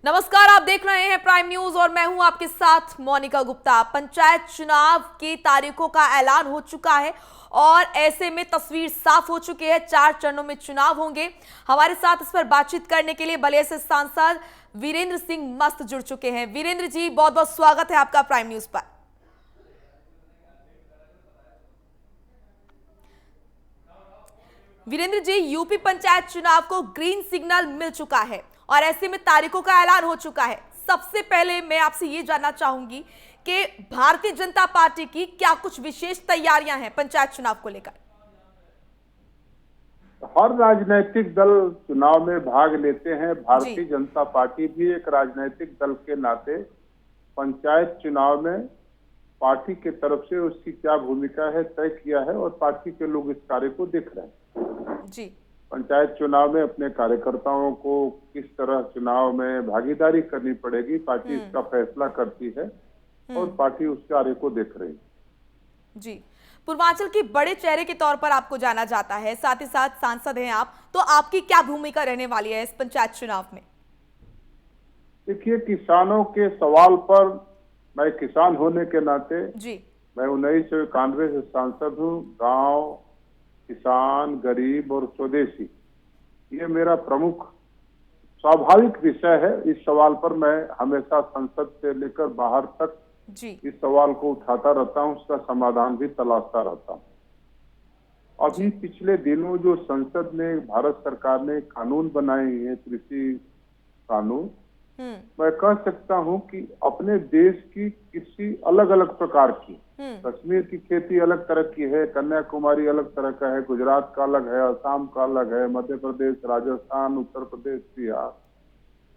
नमस्कार, आप देख रहे हैं प्राइम न्यूज और मैं हूं आपके साथ मोनिका गुप्ता। पंचायत चुनाव की तारीखों का ऐलान हो चुका है और ऐसे में तस्वीर साफ हो चुकी है। 4 चरणों में चुनाव होंगे। हमारे साथ इस पर बातचीत करने के लिए बलिया से सांसद वीरेंद्र सिंह मस्त जुड़ चुके हैं। वीरेंद्र जी, बहुत बहुत स्वागत है आपका प्राइम न्यूज पर। वीरेंद्र जी, यूपी पंचायत चुनाव को ग्रीन सिग्नल मिल चुका है और ऐसे में तारीखों का ऐलान हो चुका है। सबसे पहले मैं आपसे ये जानना चाहूंगी कि भारतीय जनता पार्टी की क्या कुछ विशेष तैयारियां हैं पंचायत चुनाव को लेकर। हर राजनीतिक दल चुनाव में भाग लेते हैं। जी। भारतीय जनता पार्टी भी एक राजनीतिक दल के नाते पंचायत चुनाव में पार्टी के तरफ से उसकी क्या भूमिका है तय किया है और पार्टी के लोग इस कार्य को देख रहे हैं। जी। पंचायत चुनाव में अपने कार्यकर्ताओं को किस तरह चुनाव में भागीदारी करनी पड़ेगी, पार्टी इसका फैसला करती है और पार्टी उस कार्य को देख रही है। जी, पूर्वांचल के बड़े चेहरे के तौर पर आपको जाना जाता है, साथ ही साथ सांसद हैं आप, तो आपकी क्या भूमिका रहने वाली है इस पंचायत चुनाव में? देखिए, किसानों के सवाल पर मैं किसान होने के नाते जी। मैं 1991 से सांसद हूँ। गांव, किसान, गरीब और स्वदेशी, ये मेरा प्रमुख स्वाभाविक विषय है। इस सवाल पर मैं हमेशा संसद से लेकर बाहर तक जी। इस सवाल को उठाता रहता हूँ, उसका समाधान भी तलाशता रहता हूँ। अभी पिछले दिनों जो संसद ने, भारत सरकार ने कानून बनाए हैं, कृषि कानून, मैं कह सकता हूं कि अपने देश की कृषि अलग अलग प्रकार की, कश्मीर की खेती अलग तरह की है, कन्याकुमारी अलग तरह का है, गुजरात का अलग है, असम का अलग है, मध्य प्रदेश, राजस्थान, उत्तर प्रदेश, बिहार,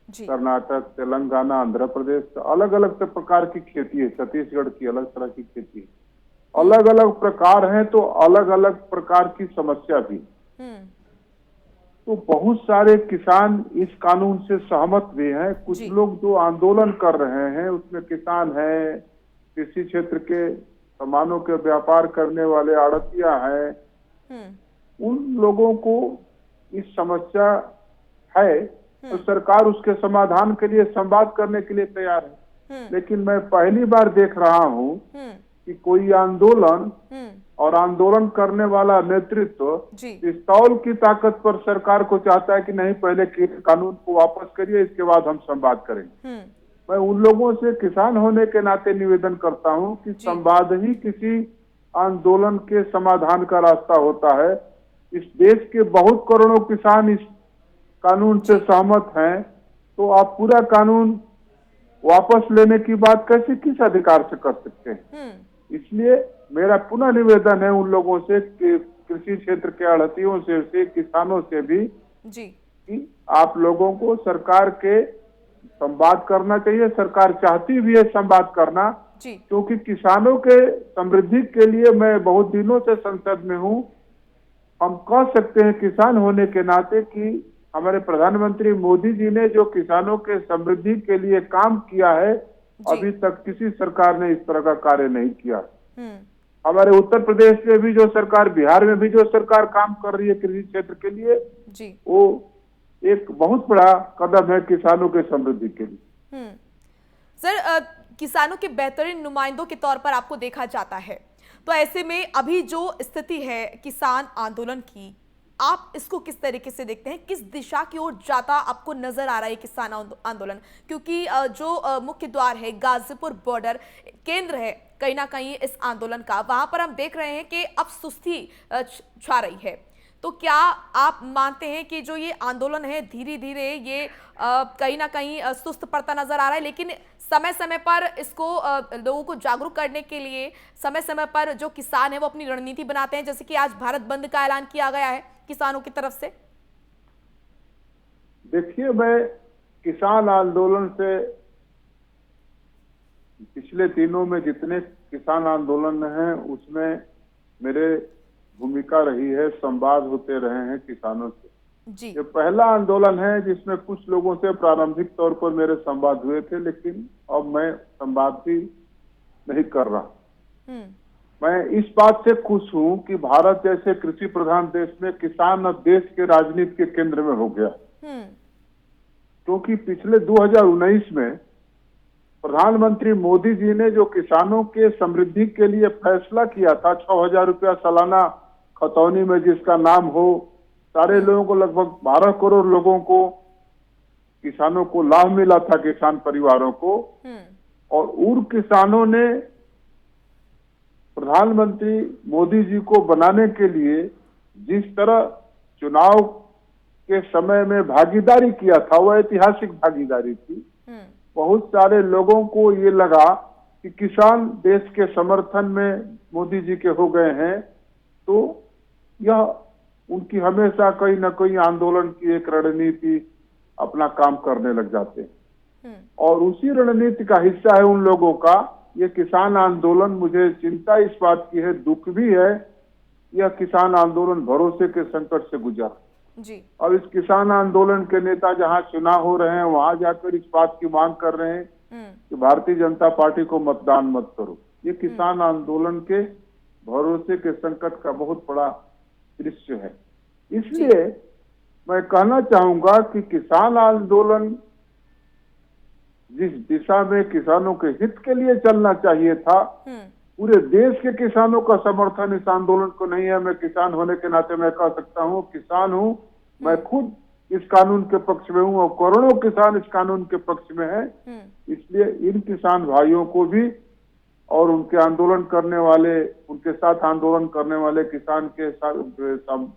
कर्नाटक, तेलंगाना, आंध्र प्रदेश, अलग अलग प्रकार की खेती है। छत्तीसगढ़ की अलग तरह की खेती है। अलग अलग प्रकार है तो अलग अलग प्रकार की समस्या भी। तो बहुत सारे किसान इस कानून से सहमत भी हैं। कुछ लोग जो आंदोलन कर रहे हैं उसमें किसान हैं, कृषि क्षेत्र के सामानों के व्यापार करने वाले आड़तिया हैं। उन लोगों को इस समस्या है तो सरकार उसके समाधान के लिए संवाद करने के लिए तैयार है। लेकिन मैं पहली बार देख रहा हूँ कि कोई आंदोलन और आंदोलन करने वाला नेतृत्व पिस्तौल की ताकत पर सरकार को चाहता है कि नहीं, पहले कानून को वापस करिए, इसके बाद हम संवाद करेंगे। मैं उन लोगों से किसान होने के नाते निवेदन करता हूं कि संवाद ही किसी आंदोलन के समाधान का रास्ता होता है। इस देश के बहुत करोड़ों किसान इस कानून से सहमत हैं, तो आप पूरा कानून वापस लेने की बात कैसे, किस अधिकार से कर सकते हैं? इसलिए मेरा पुनः निवेदन है उन लोगों से, कृषि क्षेत्र के आड़तियों से, किसानों से भी कि आप लोगों को सरकार के संवाद करना चाहिए। सरकार चाहती भी है संवाद करना, क्योंकि किसानों के समृद्धि के लिए मैं बहुत दिनों से संसद में हूँ। हम कह सकते हैं किसान होने के नाते कि हमारे प्रधानमंत्री मोदी जी ने जो किसानों के समृद्धि के लिए काम किया है, अभी तक किसी सरकार ने इस तरह का कार्य नहीं किया। हमारे उत्तर प्रदेश में भी जो सरकार, बिहार में भी जो सरकार काम कर रही है कृषि क्षेत्र के लिए, वो एक बहुत बड़ा कदम है किसानों के समृद्धि के लिए। सर, किसानों के बेहतरीन नुमाइंदों के तौर पर आपको देखा जाता है, तो ऐसे में अभी जो स्थिति है किसान आंदोलन की, आप इसको किस तरीके से देखते हैं? किस दिशा की ओर जाता आपको नजर आ रहा है किसान आंदोलन? क्योंकि जो मुख्य द्वार है, गाजीपुर बॉर्डर केंद्र है कहीं ना कहीं इस आंदोलन का, वहां पर हम देख रहे हैं कि अब सुस्ती छा रही है। तो क्या आप मानते हैं कि जो ये आंदोलन है धीरे धीरे ये कहीं ना कहीं सुस्त पड़ता नजर आ रहा है, लेकिन समय समय पर इसको लोगों को जागरूक करने के लिए समय समय पर जो किसान है वो अपनी रणनीति बनाते हैं, जैसे कि आज भारत बंद का ऐलान किया गया है किसानों की तरफ से? देखिए, मैं किसान आंदोलन से पिछले दिनों में जितने किसान आंदोलन हैं उसमें मेरे भूमिका रही है, संवाद होते रहे हैं किसानों से। ये पहला आंदोलन है जिसमें कुछ लोगों से प्रारंभिक तौर पर मेरे संवाद हुए थे, लेकिन अब मैं संवाद भी नहीं कर रहा। मैं इस बात से खुश हूं कि भारत जैसे कृषि प्रधान देश में किसान अब देश के राजनीति के केंद्र में हो गया। क्योंकि पिछले 2019 में प्रधानमंत्री मोदी जी ने जो किसानों के समृद्धि के लिए फैसला किया था, 6,000 रुपया सालाना खतौनी में जिसका नाम हो, सारे लोगों को, लगभग 12 करोड़ लोगों को, किसानों को लाभ मिला था, किसान परिवारों को। और उन किसानों ने प्रधानमंत्री मोदी जी को बनाने के लिए जिस तरह चुनाव के समय में भागीदारी किया था, वह ऐतिहासिक भागीदारी थी। बहुत सारे लोगों को ये लगा कि किसान देश के समर्थन में मोदी जी के हो गए हैं, तो यह उनकी हमेशा कहीं ना कहीं आंदोलन की एक रणनीति अपना काम करने लग जाते हैं। और उसी रणनीति का हिस्सा है उन लोगों का ये किसान आंदोलन। मुझे चिंता इस बात की है, दुख भी है, यह किसान आंदोलन भरोसे के संकट से गुजरा जी। और इस किसान आंदोलन के नेता जहां चुनाव हो रहे हैं, वहां जाकर इस बात की मांग कर रहे हैं कि भारतीय जनता पार्टी को मतदान मत करो। ये किसान आंदोलन के भरोसे के संकट का बहुत बड़ा दृश्य है। इसलिए मैं कहना चाहूंगा कि किसान आंदोलन जिस दिशा में किसानों के हित के लिए चलना चाहिए था, पूरे देश के किसानों का समर्थन इस आंदोलन को नहीं है। मैं किसान होने के नाते मैं कह सकता हूं, किसान हूं, मैं खुद इस कानून के पक्ष में हूं और करोड़ों किसान इस कानून के पक्ष में हैं। इसलिए इन किसान भाइयों को भी और उनके आंदोलन करने वाले, उनके साथ आंदोलन करने वाले किसान के साथ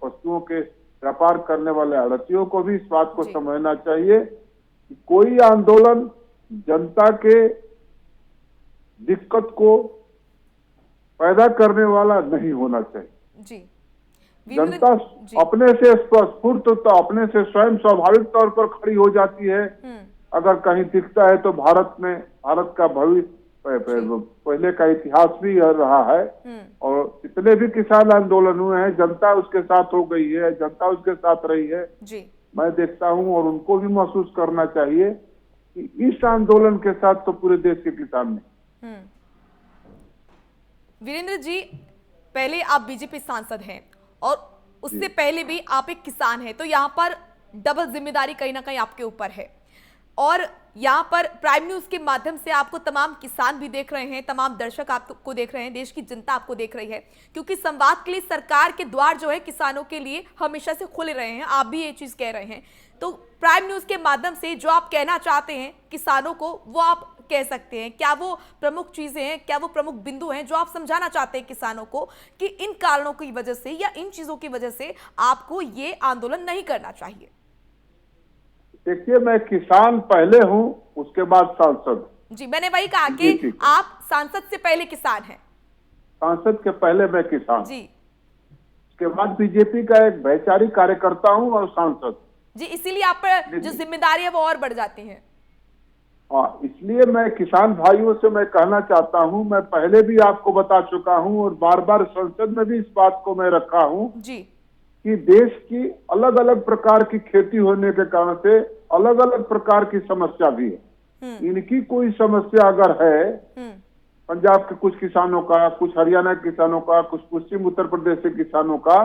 वस्तुओं के व्यापार करने वाले आड़तियों को भी इस बात को समझना चाहिए कि कोई आंदोलन जनता के दिक्कत को पैदा करने वाला नहीं होना चाहिए। जी। जनता अपने से स्फूर्त तो अपने से स्वयं स्वाभाविक तौर पर खड़ी हो जाती है। अगर कहीं दिखता है तो भारत का भविष्य, पहले का इतिहास भी रहा है और जितने भी किसान आंदोलन हुए हैं, जनता उसके साथ हो गई है, जनता उसके साथ रही है जी। मैं देखता हूं और उनको भी महसूस करना चाहिए कि इस आंदोलन के साथ तो पूरे देश के किसान ने। वीरेंद्र जी, पहले आप बीजेपी सांसद हैं और उससे पहले भी आप एक किसान हैं, तो यहाँ पर डबल जिम्मेदारी कहीं ना कहीं आपके ऊपर है। और यहाँ पर प्राइम न्यूज के माध्यम से आपको तमाम किसान भी देख रहे हैं, तमाम दर्शक आपको देख रहे हैं, देश की जनता आपको देख रही है, क्योंकि संवाद के लिए सरकार के द्वार जो है किसानों के लिए हमेशा से खुले रहे हैं। आप भी ये चीज कह रहे हैं, तो प्राइम न्यूज के माध्यम से जो आप कहना चाहते हैं किसानों को, वो आप कह सकते हैं। क्या वो प्रमुख चीजें हैं, क्या वो प्रमुख बिंदु हैं जो आप समझाना चाहते हैं किसानों को कि इन कारणों की वजह से या इन चीजों की वजह से आपको ये आंदोलन नहीं करना चाहिए? देखिए, मैं किसान पहले हूं, उसके बाद सांसद। जी, मैंने वही कहा कि आप सांसद से पहले किसान हैं। सांसद के पहले मैं किसान जी। उसके बाद बीजेपी का एक वैचारिक कार्यकर्ता हूं और सांसद। जी, इसीलिए आप पर जो जिम्मेदारी है वो और बढ़ जाती है। हाँ, इसलिए मैं किसान भाइयों से मैं कहना चाहता हूं, मैं पहले भी आपको बता चुका हूं और बार बार संसद में भी इस बात को मैं रखा हूं जी कि देश की अलग अलग प्रकार की खेती होने के कारण से अलग अलग प्रकार की समस्या भी है। इनकी कोई समस्या अगर है, पंजाब के कुछ किसानों का, कुछ हरियाणा के किसानों का, कुछ पश्चिम उत्तर प्रदेश के किसानों का,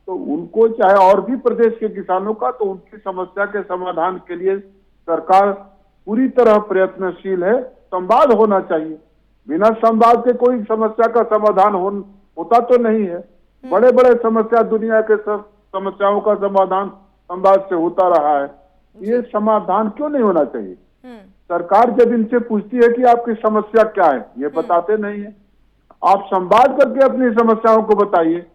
तो उनको, चाहे और भी प्रदेश के किसानों का, तो उनकी समस्या के समाधान के लिए सरकार पूरी तरह प्रयत्नशील है। संवाद होना चाहिए, बिना संवाद के कोई समस्या का समाधान होता तो नहीं है। बड़े बड़े समस्या, दुनिया के सब समस्याओं का समाधान संवाद से होता रहा है। ये समाधान क्यों नहीं होना चाहिए? सरकार जब इनसे पूछती है कि आपकी समस्या क्या है, ये बताते नहीं है। आप संवाद करके अपनी समस्याओं को बताइए।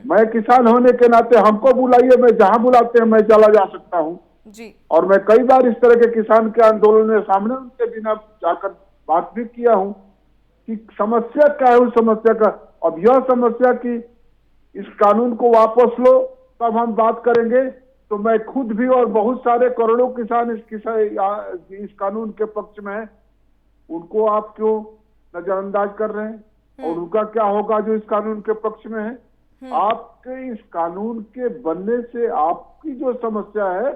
मैं किसान होने के नाते हमको बुलाइए, मैं जहां बुलाते हैं मैं चला जा सकता हूं जी। और मैं कई बार इस तरह के किसान के आंदोलन में सामने उनके बिना जाकर बात भी किया हूं कि समस्या क्या है उस समस्या का। अब यह समस्या कि इस कानून को वापस लो तब हम बात करेंगे, तो मैं खुद भी और बहुत सारे करोड़ों किसान इस कानून के पक्ष में हैं। उनको आप क्यों नजरअंदाज कर रहे हैं? और उनका क्या होगा जो इस कानून के पक्ष में है? आपके इस कानून के बनने से आपकी जो समस्या है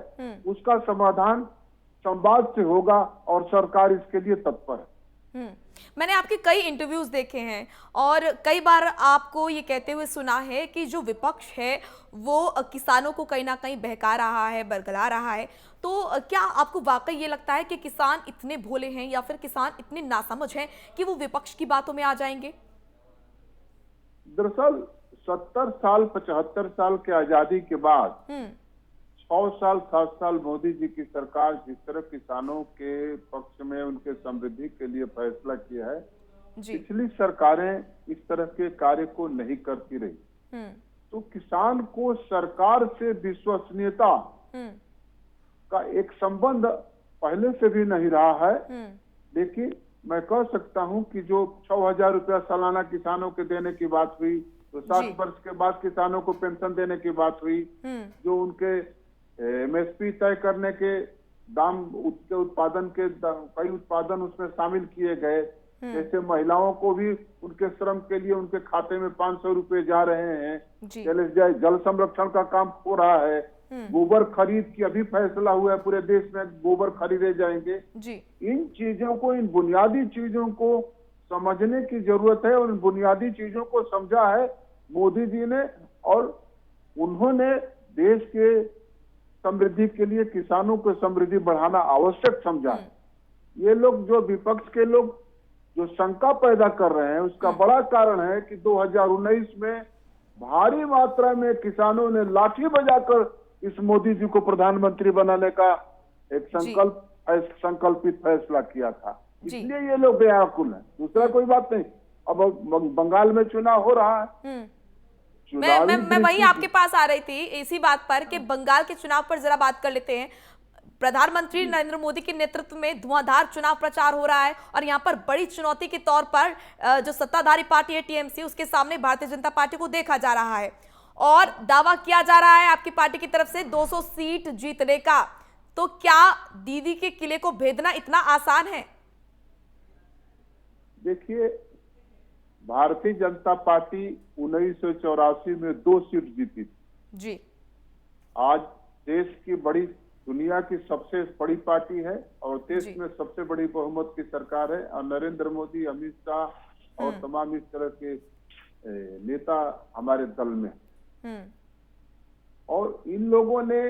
उसका समाधान संवाद से होगा और सरकार इसके लिए तत्पर है। मैंने आपके कई इंटरव्यूज देखे हैं और कई बार आपको ये कहते हुए सुना है कि जो विपक्ष है वो किसानों को कहीं ना कहीं बहका रहा है, बरगला रहा है। तो क्या आपको वाकई ये लगता है कि किसान इतने भोले हैं या फिर किसान इतने नासमझ हैं कि वो विपक्ष की बातों में आ जाएंगे? दरअसल 70 साल 75 साल के आजादी के बाद 6 साल 7 साल मोदी जी की सरकार जिस तरह किसानों के पक्ष में उनके समृद्धि के लिए फैसला किया है, जी। पिछली सरकारें इस तरह के कार्य को नहीं करती रही। तो किसान को सरकार से विश्वसनीयता का एक संबंध पहले से भी नहीं रहा है। लेकिन मैं कह सकता हूं कि जो 6,000 रुपया सालाना किसानों के देने की बात हुई, तो 60 वर्ष के बाद किसानों को पेंशन देने की बात हुई, जो उनके एमएसपी तय करने के दाम, उसके उत्पादन के कई उत्पादन उसमें शामिल किए गए, जैसे महिलाओं को भी उनके श्रम के लिए उनके खाते में 500 रुपए जा रहे हैं। जल संरक्षण का काम हो रहा है, गोबर खरीद की अभी फैसला हुआ है, पूरे देश में गोबर खरीदे जाएंगे। इन चीजों को, इन बुनियादी चीजों को समझने की जरूरत है और इन बुनियादी चीजों को समझा है मोदी जी ने, और उन्होंने देश के समृद्धि के लिए किसानों को समृद्धि बढ़ाना आवश्यक समझा है। ये लोग, जो विपक्ष के लोग जो शंका पैदा कर रहे हैं, उसका बड़ा कारण है कि 2019 में भारी मात्रा में किसानों ने लाठी बजाकर इस मोदी जी को प्रधानमंत्री बनाने का एक संकल्पित फैसला किया था, इसलिए ये लोग बेअकुल हैं, दूसरा कोई बात नहीं। अब बंगाल में चुनाव हो रहा है, मैं वही आपके पास आ रही थी इसी बात पर कि बंगाल के चुनाव पर जरा बात कर लेते हैं। प्रधानमंत्री नरेंद्र मोदी के नेतृत्व में धुआंधार चुनाव प्रचार हो रहा है और यहाँ पर बड़ी चुनौती के तौर पर जो सत्ताधारी पार्टी है टीएमसी, उसके सामने भारतीय जनता पार्टी को देखा जा रहा है और दावा किया जा रहा है आपकी पार्टी की तरफ से 200 सीट जीतने का। तो क्या दीदी के किले को भेदना इतना आसान है? देखिए, भारतीय जनता पार्टी 1984 में 2 सीट जीती थी जी। आज देश की बड़ी, दुनिया की सबसे बड़ी पार्टी है और देश में सबसे बड़ी बहुमत की सरकार है, और नरेंद्र मोदी, अमित शाह और तमाम इस तरह के नेता हमारे दल में। और इन लोगों ने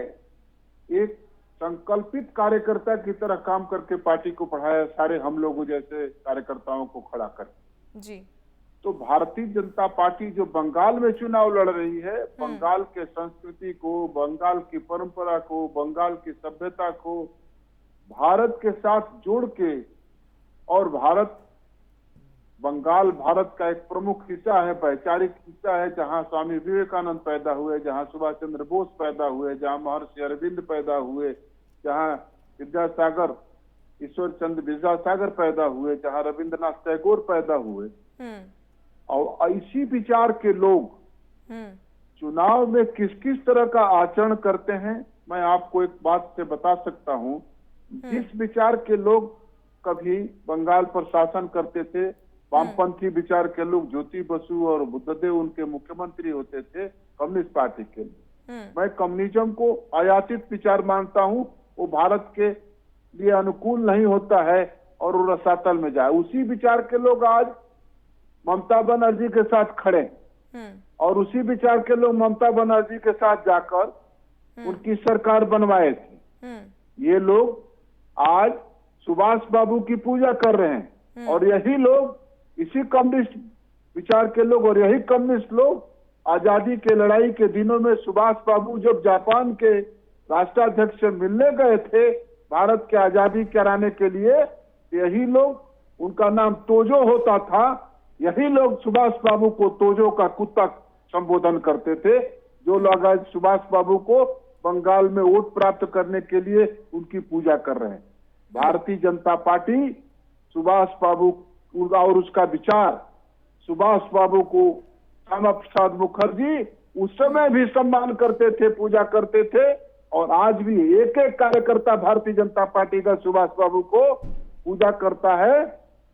एक संकल्पित कार्यकर्ता की तरह काम करके पार्टी को बढ़ाया, सारे हम लोगों जैसे कार्यकर्ताओं को खड़ा कर जी। तो भारतीय जनता पार्टी जो बंगाल में चुनाव लड़ रही है, बंगाल के संस्कृति को, बंगाल की परंपरा को, बंगाल की सभ्यता को भारत के साथ जोड़ के, और बंगाल भारत का एक प्रमुख हिस्सा है, वैचारिक हिस्सा है, जहां स्वामी विवेकानंद पैदा हुए, जहां सुभाष चंद्र बोस पैदा हुए, जहां महर्षि अरविंद पैदा हुए, जहां विद्यासागर, ईश्वर चंद्र विद्यासागर पैदा हुए, जहां रविंद्रनाथ टैगोर पैदा हुए। और इसी विचार के लोग चुनाव में किस किस तरह का आचरण करते हैं, मैं आपको एक बात से बता सकता हूं। जिस विचार के लोग कभी बंगाल पर शासन करते थे, वामपंथी विचार के लोग, ज्योति बसु और बुद्धदेव उनके मुख्यमंत्री होते थे कम्युनिस्ट पार्टी के लिए। मैं कम्युनिज्म को आयातित विचार मानता हूं, वो भारत के लिए अनुकूल नहीं होता है और वो रसातल में जाए। उसी विचार के लोग आज ममता बनर्जी के साथ खड़े, और उसी विचार के लोग ममता बनर्जी के साथ जाकर उनकी सरकार बनवाए थे। ये लोग आज सुभाष बाबू की पूजा कर रहे हैं, और यही लोग, इसी कम्युनिस्ट विचार के लोग और यही कम्युनिस्ट लोग आजादी के लड़ाई के दिनों में सुभाष बाबू जब जापान के राष्ट्राध्यक्ष से मिलने गए थे भारत के आजादी कराने के लिए, यही लोग, उनका नाम तोजो होता था, यही लोग सुभाष बाबू को तोजो का कुत्ता संबोधन करते थे। जो लोग आज सुभाष बाबू को बंगाल में वोट प्राप्त करने के लिए उनकी पूजा कर रहे हैं। भारतीय जनता पार्टी सुभाष बाबू और उसका विचार, सुभाष बाबू को श्यामा प्रसाद मुखर्जी उस समय भी सम्मान करते थे, पूजा करते थे, और आज भी एक एक कार्यकर्ता भारतीय जनता पार्टी का सुभाष बाबू को पूजा करता है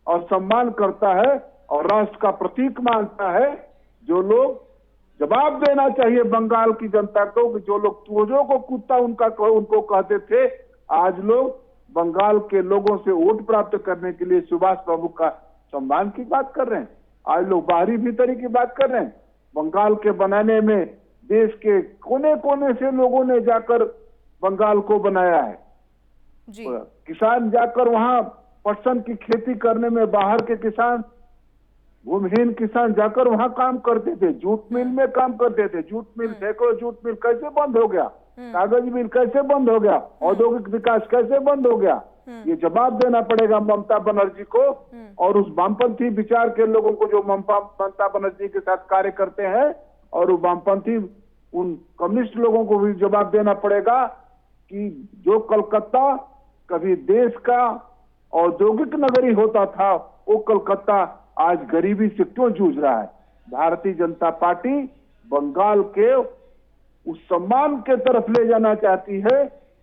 और सम्मान करता है और राष्ट्र का प्रतीक मानता है। जो लोग, जवाब देना चाहिए बंगाल की जनता को कि जो लोग तोजो को कुत्ता उनको कहते थे, आज लोग बंगाल के लोगों से वोट प्राप्त करने के लिए सुभाष बाबू का सम्मान की बात कर रहे हैं। आज लोग बाहरी भीतरी की बात कर रहे हैं। बंगाल के बनाने में देश के कोने कोने से लोगों ने जाकर बंगाल को बनाया है। जी किसान जाकर वहां पटसन की खेती करने में, बाहर के किसान, भूमिहीन किसान जाकर वहां काम करते थे, जूट मिल में काम करते थे। जूट मिल, सैकड़ों जूट मिल कैसे बंद हो गया? कागज मिल कैसे बंद हो गया? औद्योगिक विकास कैसे बंद हो गया? ये जवाब देना पड़ेगा ममता बनर्जी को और उस वामपंथी विचार के लोगों को जो ममता बनर्जी के साथ कार्य करते हैं, और वो वामपंथी उन कम्युनिस्ट लोगों को भी जवाब देना पड़ेगा कि जो कलकत्ता कभी देश का औद्योगिक नगरी होता था, वो कलकत्ता आज गरीबी से क्यों जूझ रहा है। भारतीय जनता पार्टी बंगाल के उस सम्मान के तरफ ले जाना चाहती है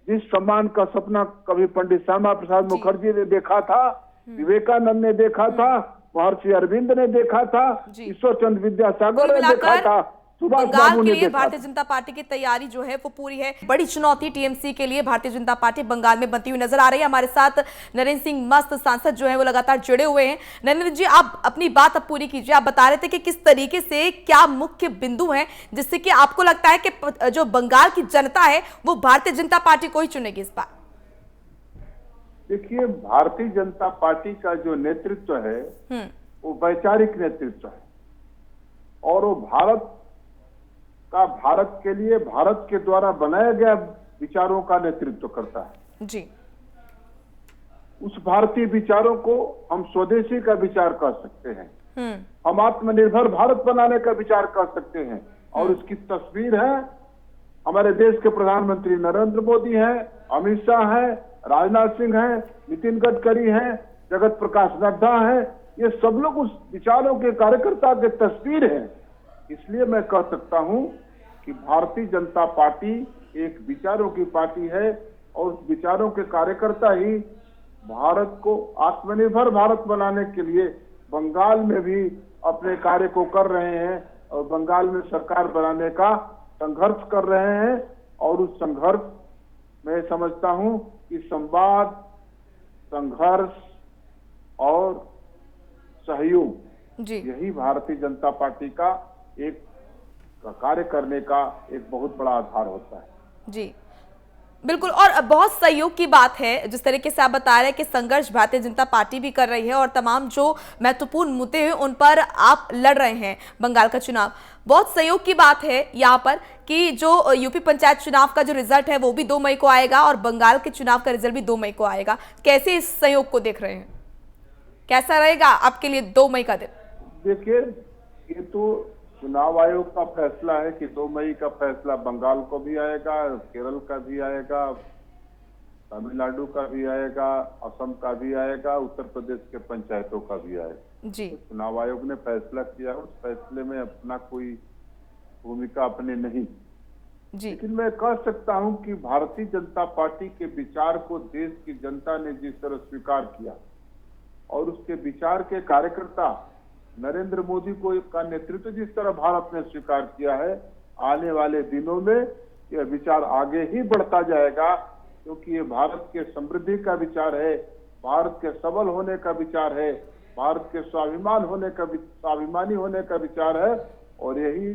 जिस सम्मान का सपना कभी पंडित श्यामा प्रसाद मुखर्जी ने देखा था, विवेकानंद ने देखा था, महर्षि अरविंद ने देखा था, ईश्वर चंद्र विद्यासागर ने देखा था, सुभाष बंगाल बाबू के ने लिए देखा भारतीय था। जनता पार्टी की तैयारी जो है वो पूरी है। बड़ी चुनौती टीएमसी के लिए भारतीय जनता पार्टी बंगाल में बनती हुई नजर आ रही है। हमारे साथ नरेंद्र सिंह मस्त सांसद जो है वो लगातार जुड़े हुए हैं। नरेंद्र जी, आप अपनी बात अब पूरी कीजिए। आप बता रहे थे कि किस तरीके से क्या मुख्य बिंदु हैं जिससे कि आपको लगता है कि जो बंगाल की जनता है वो भारतीय जनता पार्टी को ही चुनेगी इस बार। देखिए, भारतीय जनता पार्टी का जो नेतृत्व है वो वैचारिक नेतृत्व है और वो भारत के लिए, भारत के द्वारा बनाया गया विचारों का नेतृत्व करता है। जी। उस भारतीय विचारों को हम स्वदेशी का विचार कर सकते हैं, हम आत्मनिर्भर भारत बनाने का विचार कर सकते हैं। और उसकी तस्वीर है हमारे देश के प्रधानमंत्री नरेंद्र मोदी हैं, अमित शाह हैं, राजनाथ सिंह हैं, नितिन गडकरी हैं, जगत प्रकाश नड्डा हैं। ये सब लोग उस विचारों के कार्यकर्ता के तस्वीर हैं। इसलिए मैं कह सकता हूं कि भारतीय जनता पार्टी एक विचारों की पार्टी है और उस विचारों के कार्यकर्ता ही भारत को आत्मनिर्भर भारत बनाने के लिए बंगाल में भी अपने कार्य को कर रहे हैं और बंगाल में सरकार बनाने का संघर्ष कर रहे हैं। और उस संघर्ष मैं समझता हूं कि संवाद, संघर्ष और सहयोग, यही भारतीय जनता पार्टी का एक कार्य करने का एक बहुत बड़ा आधार होता है। जी बिल्कुल, और बहुत सहयोग की बात है जिस तरीके से आप बता रहे हैं कि संघर्ष भारतीय जनता पार्टी भी कर रही है और तमाम जो महत्वपूर्ण मुद्दे हैं उन पर आप लड़ रहे हैं बंगाल का चुनाव। बहुत सहयोग की बात है यहाँ पर कि जो यूपी पंचायत चुनाव का जो रिजल्ट है वो भी 2 मई को आएगा और बंगाल के चुनाव का रिजल्ट भी 2 मई को आएगा। कैसे इस सहयोग को देख रहे हैं, कैसा रहेगा आपके लिए 2 मई का दिन? देखिए, ये तो चुनाव आयोग का फैसला है कि 2 मई का फैसला बंगाल को भी आएगा, केरल का भी आएगा, तमिलनाडु का भी आएगा, असम का भी आएगा, उत्तर प्रदेश के पंचायतों का भी आएगा। जी। तो चुनाव आयोग ने फैसला किया, उस फैसले में अपना कोई भूमिका अपने नहीं। जी। लेकिन मैं कह सकता हूं कि भारतीय जनता पार्टी के विचार को देश की जनता ने जिस तरह स्वीकार किया और उसके विचार के कार्यकर्ता नरेंद्र मोदी को का नेतृत्व जिस तरह भारत ने स्वीकार किया है, आने वाले दिनों में यह विचार आगे ही बढ़ता जाएगा क्योंकि ये भारत के समृद्धि का विचार है, भारत के सबल होने का विचार है, भारत के स्वाभिमानी होने का विचार है और यही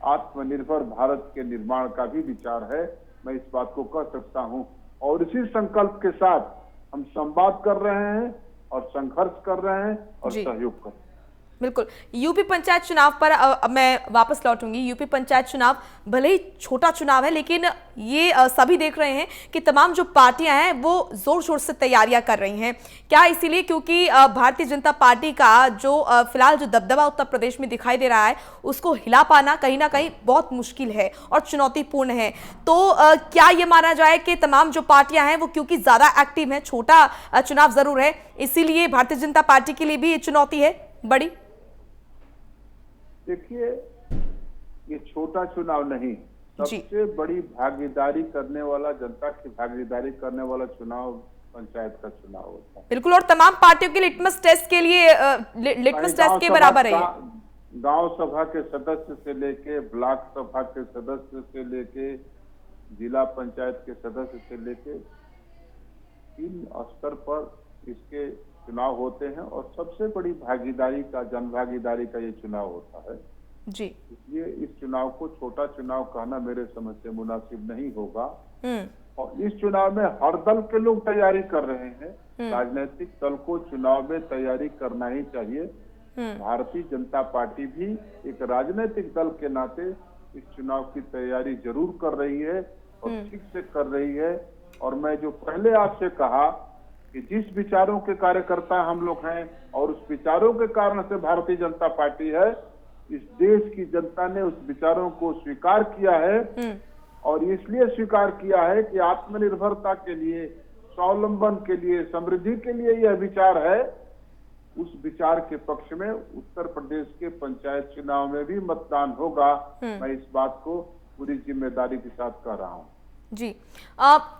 आत्मनिर्भर भारत के निर्माण का भी विचार है। मैं इस बात को कह सकता हूं और इसी संकल्प के साथ हम संवाद कर रहे हैं और संघर्ष कर रहे हैं और सहयोग कर रहे हैं। बिल्कुल, यूपी पंचायत चुनाव पर मैं वापस लौटूंगी। यूपी पंचायत चुनाव भले ही छोटा चुनाव है लेकिन ये सभी देख रहे हैं कि तमाम जो पार्टियां हैं वो जोर शोर से तैयारियां कर रही हैं। क्या इसीलिए क्योंकि भारतीय जनता पार्टी का जो फिलहाल जो दबदबा उत्तर प्रदेश में दिखाई दे रहा है उसको हिला पाना कहीं ना कहीं बहुत मुश्किल है और चुनौतीपूर्ण है। तो क्या ये माना जाए कि तमाम जो पार्टियां हैं वो क्योंकि ज्यादा एक्टिव हैं, छोटा चुनाव जरूर है, इसीलिए भारतीय जनता पार्टी के लिए भी ये चुनौती है बड़ी? देखिए, ये छोटा चुनाव नहीं, सबसे बड़ी भागीदारी करने वाला, जनता की भागीदारी करने वाला चुनाव पंचायत का चुनाव होता है। बिल्कुल, और तमाम पार्टियों के लिटमस टेस्ट के लिए लिटमस टेस्ट के बराबर है। गांव सभा के सदस्य से लेके, ब्लॉक सभा के सदस्य से लेके, जिला पंचायत के सदस्य से लेके 3 स्तर पर इसके चुनाव होते हैं और सबसे बड़ी भागीदारी का, जन भागीदारी का ये चुनाव होता है। जी। इसलिए इस चुनाव को छोटा चुनाव कहना मेरे समझ से मुनासिब नहीं होगा। और इस चुनाव में हर दल के लोग तैयारी कर रहे हैं। राजनीतिक दल को चुनाव में तैयारी करना ही चाहिए। भारतीय जनता पार्टी भी एक राजनीतिक दल के नाते इस चुनाव की तैयारी जरूर कर रही है और ठीक से कर रही है। और मैं जो पहले आपसे कहा कि जिस विचारों के कार्यकर्ता हम लोग हैं और उस विचारों के कारण से भारतीय जनता पार्टी है, इस देश की जनता ने उस विचारों को स्वीकार किया है। और इसलिए स्वीकार किया है कि आत्मनिर्भरता के लिए, स्वावलंबन के लिए, समृद्धि के लिए यह विचार है। उस विचार के पक्ष में उत्तर प्रदेश के पंचायत चुनाव में भी मतदान होगा। मैं इस बात को पूरी जिम्मेदारी के साथ कह रहा हूँ। जी।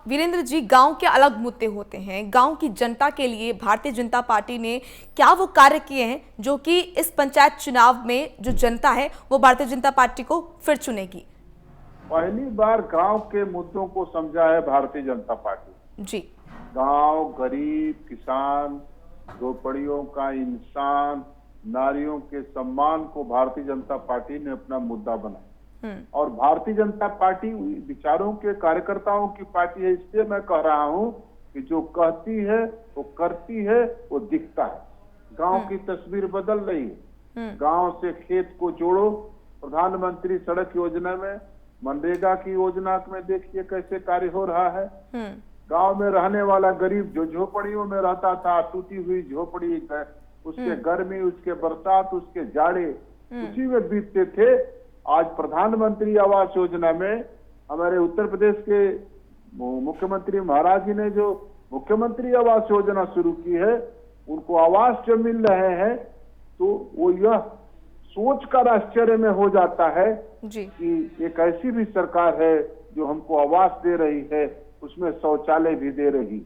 वीरेंद्र जी, गांव के अलग मुद्दे होते हैं। गांव की जनता के लिए भारतीय जनता पार्टी ने क्या वो कार्य किए हैं जो कि इस पंचायत चुनाव में जो जनता है वो भारतीय जनता पार्टी को फिर चुनेगी? पहली बार गांव के मुद्दों को समझा है भारतीय जनता पार्टी। जी। गांव, गरीब, किसान, झोपड़ियों का इंसान, नारियों के सम्मान को भारतीय जनता पार्टी ने अपना मुद्दा बनाया। और भारतीय जनता पार्टी विचारों के कार्यकर्ताओं की पार्टी है। इसलिए मैं कह रहा हूं कि जो कहती है वो करती है, वो दिखता है। गांव की तस्वीर बदल रही है। गांव से खेत को जोड़ो। प्रधानमंत्री सड़क योजना में, मनरेगा की योजना में देखिए कैसे कार्य हो रहा है। गांव में रहने वाला गरीब जो झोपड़ियों में रहता था, टूटी हुई झोपड़ी, उसके गर्मी, उसके बरसात, उसके जाड़े उसी में बीतते थे। आज प्रधानमंत्री आवास योजना में हमारे उत्तर प्रदेश के मुख्यमंत्री महाराज जी ने जो मुख्यमंत्री आवास योजना शुरू की है, उनको आवास जो मिल रहे हैं, तो वो यह सोचकर आश्चर्य में हो जाता है जी कि एक ऐसी भी सरकार है जो हमको आवास दे रही है, उसमें शौचालय भी दे रही,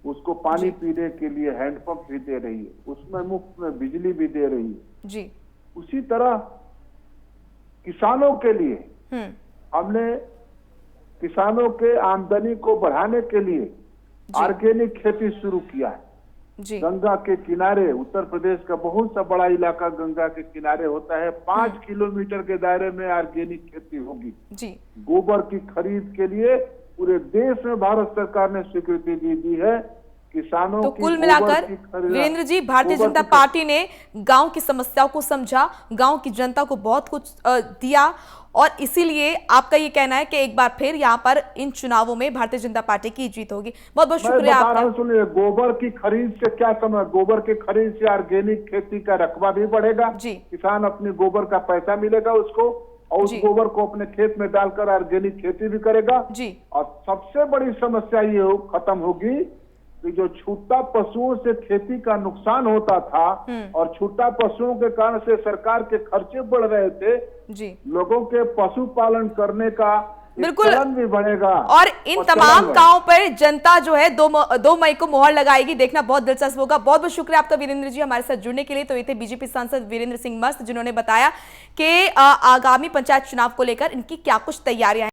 उसको पानी पीने के लिए हैंडपंप भी दे रही है, उसमें मुफ्त में बिजली भी दे रही है। जी। उसी तरह किसानों के लिए हमने किसानों के आमदनी को बढ़ाने के लिए ऑर्गेनिक खेती शुरू किया है। जी। गंगा के किनारे, उत्तर प्रदेश का बहुत सा बड़ा इलाका गंगा के किनारे होता है। 5 किलोमीटर के दायरे में ऑर्गेनिक खेती होगी। जी। गोबर की खरीद के लिए पूरे देश में भारत सरकार ने स्वीकृति दी है। किसानों तो की कुल मिलाकर वीरेंद्र जी, भारतीय जनता पार्टी ने गांव की समस्याओं को समझा, गांव की जनता को बहुत कुछ दिया, और इसीलिए आपका ये कहना है कि एक बार फिर यहाँ पर इन चुनावों में भारतीय जनता पार्टी की जीत होगी। बहुत बहुत शुक्रिया आपका। सुनिए, गोबर की खरीद से क्या समझ, गोबर की खरीद से ऑर्गेनिक खेती का रकबा भी बढ़ेगा। जी। किसान अपने गोबर का पैसा मिलेगा उसको, और उस गोबर को अपने खेत में डालकर ऑर्गेनिक खेती भी करेगा। जी। और सबसे बड़ी समस्या ये खत्म होगी कि जो छूटा पशुओं से खेती का नुकसान होता था और छूटा पशुओं के कारण से सरकार के खर्चे बढ़ रहे थे, जी, लोगों के पशुपालन करने का बिल्कुल भी बढ़ेगा। और इन तमाम गांवों पर जनता जो है 2 मई को मोहर लगाएगी। देखना बहुत दिलचस्प होगा। बहुत बहुत शुक्रिया आपका वीरेंद्र जी हमारे साथ जुड़ने के लिए। तो ये थे बीजेपी सांसद वीरेंद्र सिंह मस्त, जिन्होंने बताया कि आगामी पंचायत चुनाव को लेकर इनकी क्या कुछ तैयारियां हैं।